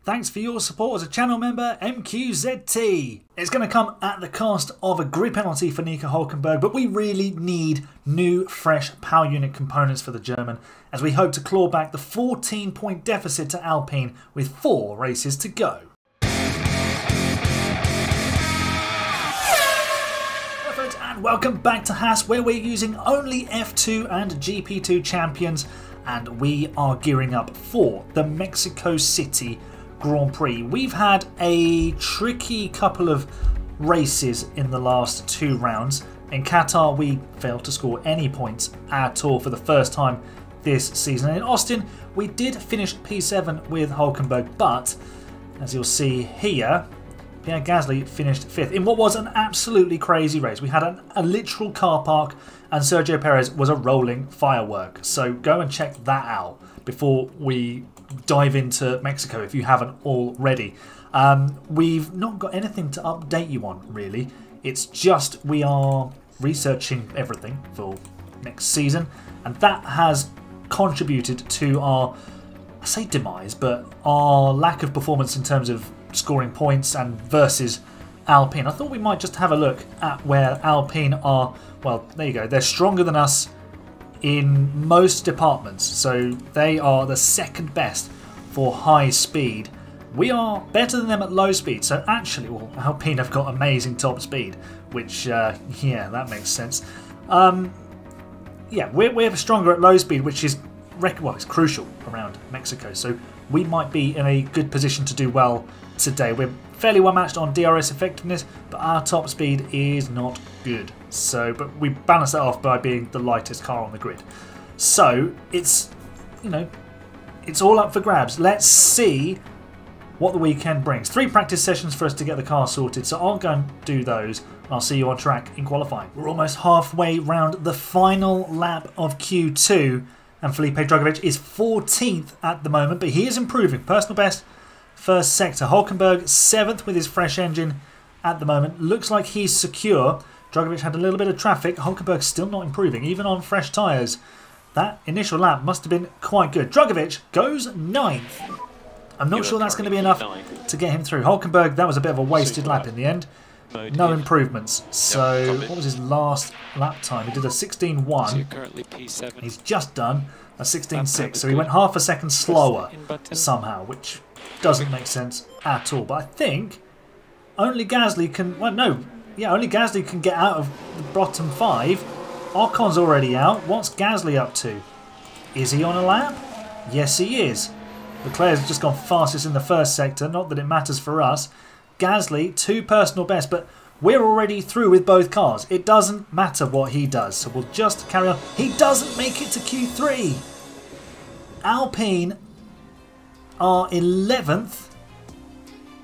Thanks for your support as a channel member, MQZT. It's going to come at the cost of a grid penalty for Nico Hülkenberg, but we really need new, fresh power unit components for the German as we hope to claw back the 14-point deficit to Alpine with 4 races to go. Perfect, and welcome back to Haas, where we're using only F2 and GP2 champions, and we are gearing up for the Mexico City Grand Prix. We've had a tricky couple of races in the last 2 rounds. In Qatar we failed to score any points at all for the first time this season. And in Austin we did finish P7 with Hülkenberg, but as you'll see here, Pierre Gasly finished 5th in what was an absolutely crazy race. We had a literal car park and Sergio Perez was a rolling firework. So go and check that out before we dive into Mexico if you haven't already. We've not got anything to update you on really. It's just we are researching everything for next season, and that has contributed to our, I say demise, but our lack of performance in terms of scoring points and versus Alpine. I thought we might just have a look at where Alpine are. Well, there you go. They're stronger than us in most departments, so they are the second best for high speed. We are better than them at low speed, so actually, well, Alpine have got amazing top speed, which, yeah, that makes sense. Yeah, we're stronger at low speed, which is, well, it's crucial around Mexico, so we might be in a good position to do well today. We're fairly well matched on DRS effectiveness, but our top speed is not good. So, but we balance that off by being the lightest car on the grid. So it's, you know, it's all up for grabs. Let's see what the weekend brings. 3 practice sessions for us to get the car sorted, so I'll go and do those. I'll see you on track in qualifying. We're almost halfway round the final lap of Q2, and Felipe Drugovich is 14th at the moment, but he is improving. Personal best, first sector. Hülkenberg 7th with his fresh engine at the moment. Looks like he's secure. Drugovich had a little bit of traffic. Hulkenberg still not improving, even on fresh tyres. That initial lap must have been quite good. Drugovich goes 9th. I'm not sure that's going to be enough to get him through. Hulkenberg, that was a bit of a wasted lap in the end. No improvements. So what was his last lap time? He did a 16.1. He's just done a 16.6. So he went half a second slower somehow, which doesn't make sense at all. But I think only Gasly can... Well, no. Yeah, only Gasly can get out of the bottom 5. Ocon's already out. What's Gasly up to? Is he on a lap? Yes, he is. Leclerc's just gone fastest in the first sector. Not that it matters for us. Gasly, 2 personal best, but we're already through with both cars. It doesn't matter what he does, so we'll just carry on. He doesn't make it to Q3. Alpine are 11th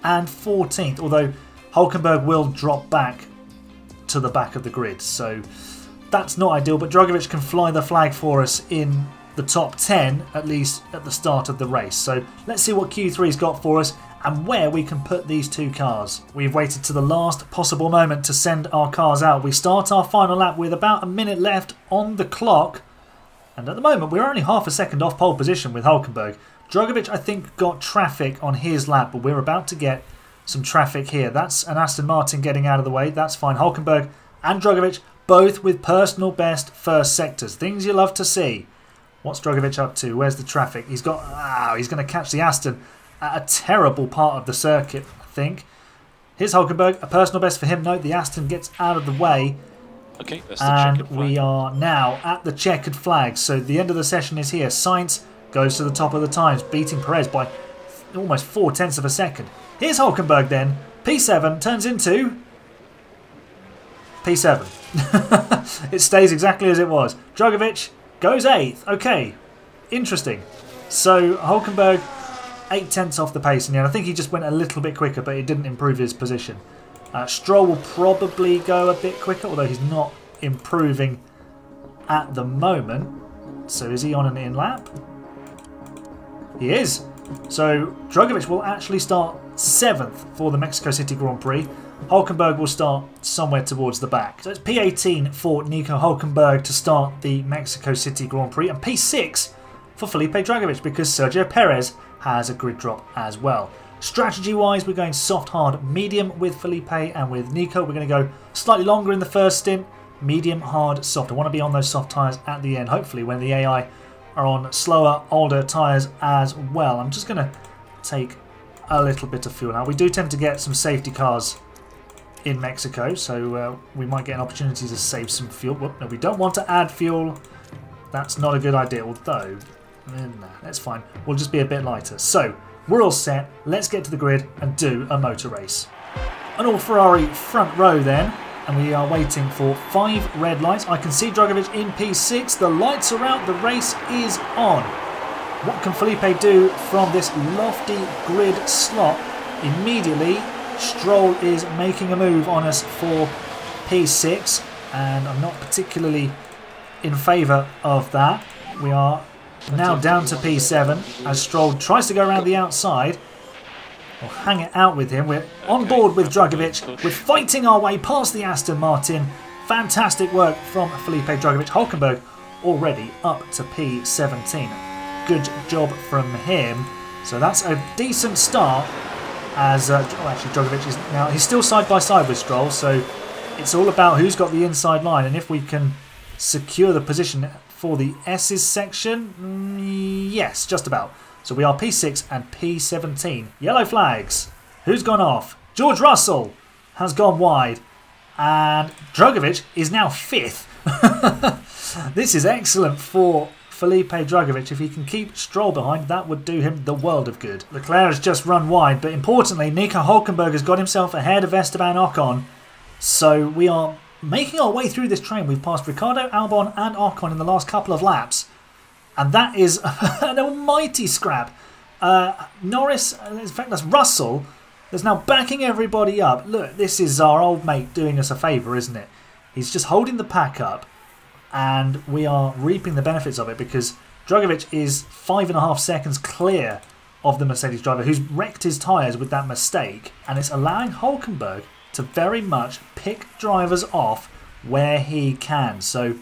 and 14th, although Hülkenberg will drop back to the back of the grid, so that's not ideal, but Drugovich can fly the flag for us in the top 10, at least at the start of the race. So let's see what Q3's got for us and where we can put these 2 cars. We've waited to the last possible moment to send our cars out. We start our final lap with about a minute left on the clock, and at the moment we're only half a second off pole position with Hülkenberg. Drugovich, I think, got traffic on his lap, but we're about to get some traffic here. That's an Aston Martin getting out of the way. That's fine. Hülkenberg and Drugovich both with personal best first sectors. Things you love to see. What's Drugovich up to? Where's the traffic? He's got... he's going to catch the Aston at a terrible part of the circuit, I think. Here's Hülkenberg. A personal best for him. No, the Aston gets out of the way. Okay, that's the checkered flag. And we are now at the checkered flag. So the end of the session is here. Sainz goes to the top of the times, beating Perez by almost 4/10 of a second. Here's Hülkenberg then. P7 turns into P7. It stays exactly as it was. Drugovich goes 8th. Okay, interesting. So Hülkenberg 8/10 off the pace in the end. I think he just went a little bit quicker, but he didn't improve his position. Stroll will probably go a bit quicker, although he's not improving at the moment. So is he on an in lap? He is. So Drugovich will actually start 7th for the Mexico City Grand Prix. Hülkenberg will start somewhere towards the back. So it's P18 for Nico Hülkenberg to start the Mexico City Grand Prix, and P6 for Felipe Drugovich because Sergio Perez has a grid drop as well. Strategy-wise, we're going soft, hard, medium with Felipe, and with Nico, we're going to go slightly longer in the first stint. Medium, hard, soft. I want to be on those soft tyres at the end, hopefully, when the AI are on slower, older tyres as well. I'm just going to take a little bit of fuel now. We do tend to get some safety cars in Mexico, so we might get an opportunity to save some fuel. Whoop, no, we don't want to add fuel. That's not a good idea, although, nah, that's fine. We'll just be a bit lighter. So, we're all set. Let's get to the grid and do a motor race. An all Ferrari front row then, and we are waiting for 5 red lights. I can see Drugovich in P6. The lights are out. The race is on. What can Felipe do from this lofty grid slot? Immediately, Stroll is making a move on us for P6, and I'm not particularly in favour of that. We are now down to P7 as Stroll tries to go around the outside. We'll hang it out with him. We're on board with Drugovich. We're fighting our way past the Aston Martin. Fantastic work from Felipe Drugovich. Hulkenberg already up to P17. Good job from him. So that's a decent start. As actually Drugovich is now, he's still side by side with Stroll, so it's all about who's got the inside line, and if we can secure the position for the S's section, yes, just about. So we are P6 and P17. Yellow flags. Who's gone off? George Russell has gone wide, and Drugovich is now 5th. This is excellent for Felipe Drugovich. If he can keep Stroll behind, that would do him the world of good. Leclerc has just run wide, but importantly, Nico Hulkenberg has got himself ahead of Esteban Ocon. So we are making our way through this train. We've passed Ricciardo, Albon and Ocon in the last couple of laps. And that is an almighty scrap. Norris, in fact that's Russell, is now backing everybody up. Look, this is our old mate doing us a favour, isn't it? He's just holding the pack up. And we are reaping the benefits of it because Drugovich is 5.5 seconds clear of the Mercedes driver who's wrecked his tyres with that mistake, and it's allowing Hulkenberg to very much pick drivers off where he can. So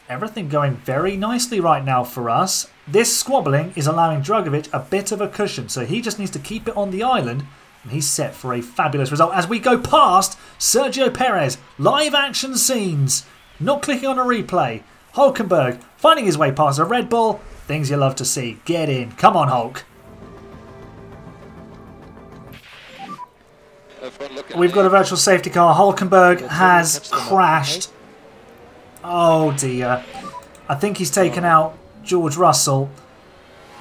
everything going very nicely right now for us. This squabbling is allowing Drugovich a bit of a cushion, so he just needs to keep it on the island, and he's set for a fabulous result as we go past Sergio Perez. Live action scenes. Not clicking on a replay. Hulkenberg finding his way past a Red Bull. Things you love to see. Get in. Come on, Hulk. We've got a virtual safety car. Hulkenberg has crashed. Oh dear. I think he's taken out George Russell.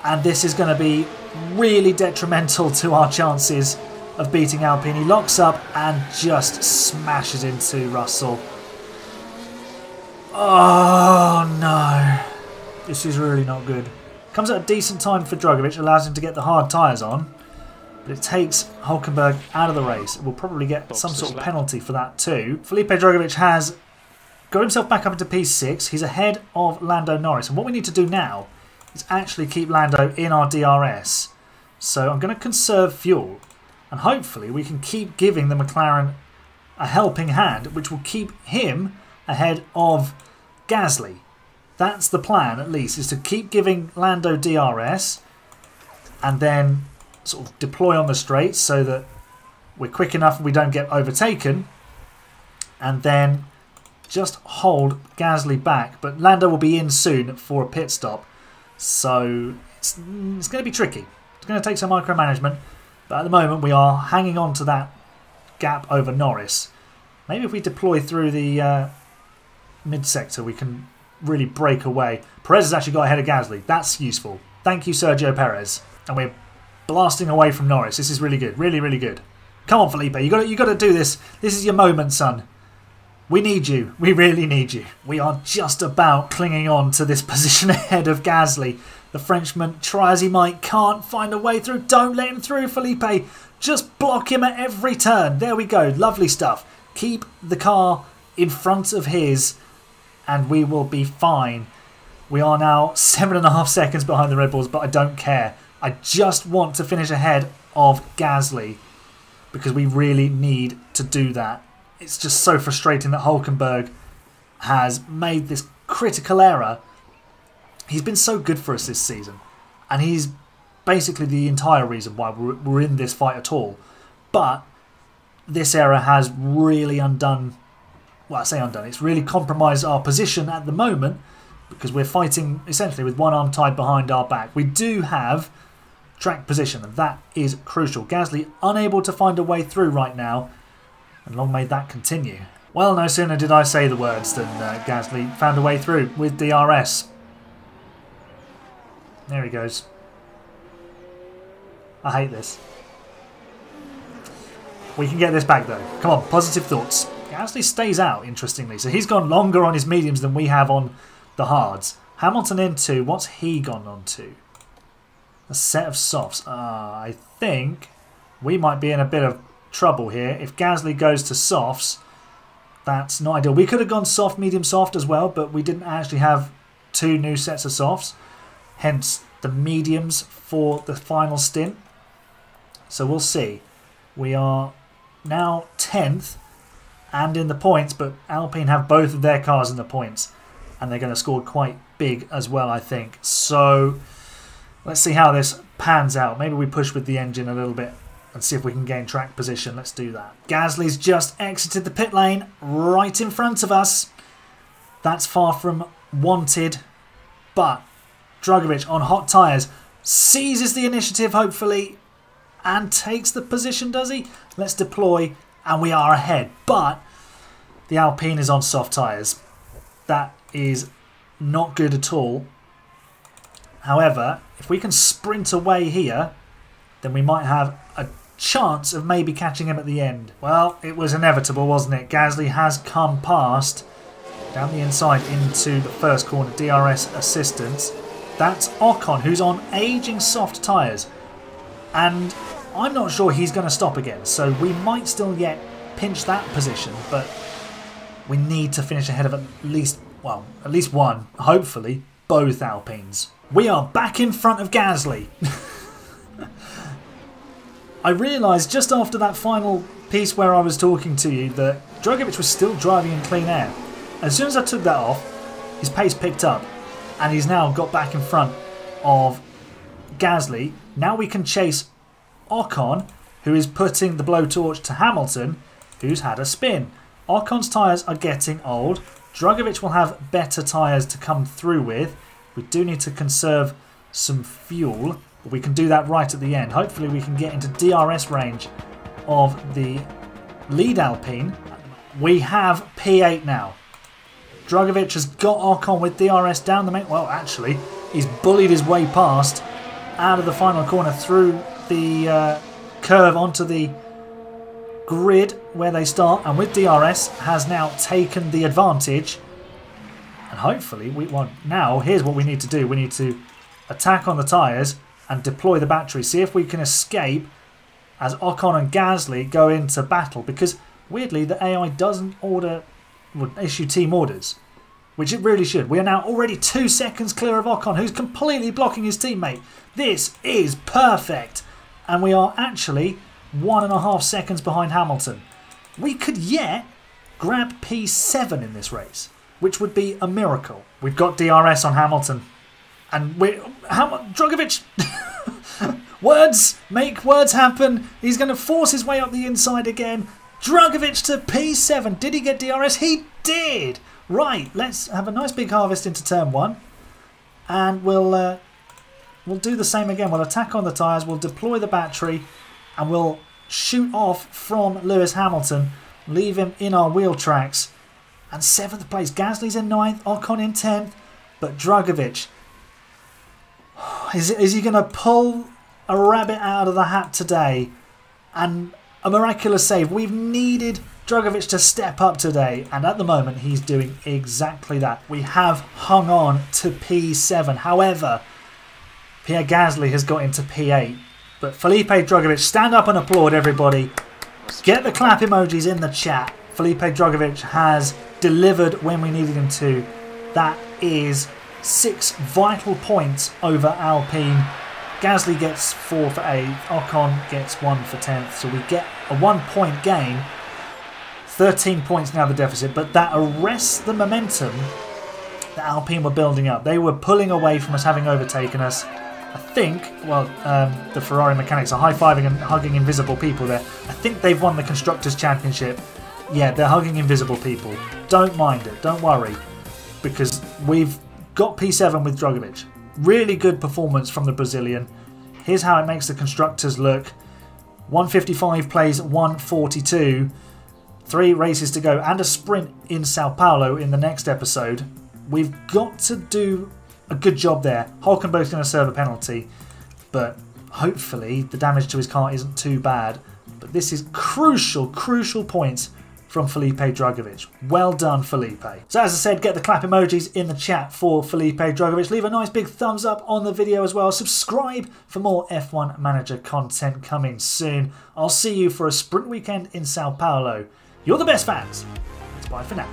And this is going to be really detrimental to our chances of beating Alpine. He locks up and just smashes into Russell. Oh no, this is really not good. Comes at a decent time for Drugovich, allows him to get the hard tyres on, but it takes Hulkenberg out of the race. We'll probably get some sort of penalty for that too. Felipe Drugovich has got himself back up into P6. He's ahead of Lando Norris, and what we need to do now is actually keep Lando in our DRS. So I'm going to conserve fuel, and hopefully we can keep giving the McLaren a helping hand, which will keep him ahead of Gasly. That's the plan, at least, is to keep giving Lando DRS and then sort of deploy on the straights so that we're quick enough and we don't get overtaken, and then just hold Gasly back. But Lando will be in soon for a pit stop, so it's going to be tricky. It's going to take some micromanagement, but at the moment we are hanging on to that gap over Norris. Maybe if we deploy through the mid-sector, we can really break away. Perez has actually got ahead of Gasly. That's useful. Thank you, Sergio Perez. And we're blasting away from Norris. This is really good. Really, really good. Come on, Felipe. You got to do this. This is your moment, son. We need you. We really need you. We are just about clinging on to this position ahead of Gasly. The Frenchman, try as he might, can't find a way through. Don't let him through, Felipe. Just block him at every turn. There we go. Lovely stuff. Keep the car in front of his, and we will be fine. We are now 7.5 seconds behind the Red Bulls, but I don't care. I just want to finish ahead of Gasly because we really need to do that. It's just so frustrating that Hulkenberg has made this critical error. He's been so good for us this season, and he's basically the entire reason why we're in this fight at all. But this error has really undone, well, I say undone, it's really compromised our position at the moment because we're fighting essentially with one arm tied behind our back. We do have track position, and that is crucial. Gasly unable to find a way through right now, and long may that continue. Well, no sooner did I say the words than Gasly found a way through with DRS. There he goes. I hate this. We can get this back though. Come on, positive thoughts. Gasly stays out, interestingly. So he's gone longer on his mediums than we have on the hards. Hamilton into, what's he gone on to? A set of softs. I think we might be in a bit of trouble here. If Gasly goes to softs, that's not ideal. We could have gone soft, medium, soft as well, but we didn't actually have 2 new sets of softs. Hence the mediums for the final stint. So we'll see. We are now 10th and in the points, but Alpine have both of their cars in the points, and they're going to score quite big as well, I think. So let's see how this pans out. Maybe we push with the engine a little bit and see if we can gain track position. Let's do that. Gasly's just exited the pit lane right in front of us. That's far from wanted, but Drugovich on hot tyres seizes the initiative, hopefully, and takes the position, does he? Let's deploy, and we are ahead. But the Alpine is on soft tyres. That is not good at all. However, if we can sprint away here, then we might have a chance of maybe catching him at the end. Well, it was inevitable, wasn't it? Gasly has come past down the inside into the first corner. DRS assistance. That's Ocon, who's on aging soft tyres. And I'm not sure he's going to stop again. So we might still yet pinch that position, but we need to finish ahead of at least one, hopefully both Alpines. We are back in front of Gasly. I realised just after that final piece where I was talking to you that Drugovich was still driving in clean air. As soon as I took that off, his pace picked up and he's now got back in front of Gasly. Now we can chase Ocon, who is putting the blowtorch to Hamilton, who's had a spin. Ocon's tyres are getting old. Drugovich will have better tyres to come through with. We do need to conserve some fuel, but we can do that right at the end. Hopefully we can get into DRS range of the lead Alpine. We have P8 now. Drugovich has got Ocon with DRS down the main... Well, actually, he's bullied his way past out of the final corner through the curve onto the grid where they start, and with DRS has now taken the advantage. And hopefully, now here's what we need to do. We need to attack on the tyres and deploy the battery. See if we can escape as Ocon and Gasly go into battle, because weirdly the AI doesn't issue team orders, which it really should. We are now already 2 seconds clear of Ocon, who's completely blocking his teammate. This is perfect, and we are actually 1.5 seconds behind Hamilton. We could yet grab P7 in this race, which would be a miracle. We've got DRS on Hamilton, and Drugovich. Words make words happen. He's going to force his way up the inside again. Drugovich to P7. Did he get DRS? He did. Right, let's have a nice big harvest into turn 1, and we'll do the same again. We'll attack on the tyres, we'll deploy the battery, and we'll shoot off from Lewis Hamilton, leave him in our wheel tracks. And 7th place, Gasly's in 9th, Ocon in 10th, but Drugovich, is he going to pull a rabbit out of the hat today? And a miraculous save. We've needed Drugovich to step up today, and at the moment he's doing exactly that. We have hung on to P7. However, Pierre Gasly has got into P8. But Felipe Drugovich, stand up and applaud, everybody. Get the clap emojis in the chat. Felipe Drugovich has delivered when we needed him to. That is 6 vital points over Alpine. Gasly gets 4 for 8th. Ocon gets 1 for 10th. So we get a 1 point gain. 13 points now the deficit. But that arrests the momentum that Alpine were building up. They were pulling away from us, having overtaken us. A think, well, the Ferrari mechanics are high-fiving and hugging invisible people there. I think they've won the Constructors' Championship. Yeah, they're hugging invisible people. Don't mind it, don't worry, because we've got P7 with Drugovich. Really good performance from the Brazilian. Here's how it makes the Constructors look. 155 plays 142. 3 races to go and a sprint in Sao Paulo in the next episode. We've got to do a good job there. Hulkenberg's going to serve a penalty, but hopefully the damage to his car isn't too bad. But this is crucial points from Felipe Drugovich. Well done, Felipe. So as I said, get the clap emojis in the chat for Felipe Drugovich. Leave a nice big thumbs up on the video as well. Subscribe for more F1 Manager content coming soon. I'll see you for a sprint weekend in Sao Paulo. You're the best fans. It's bye for now.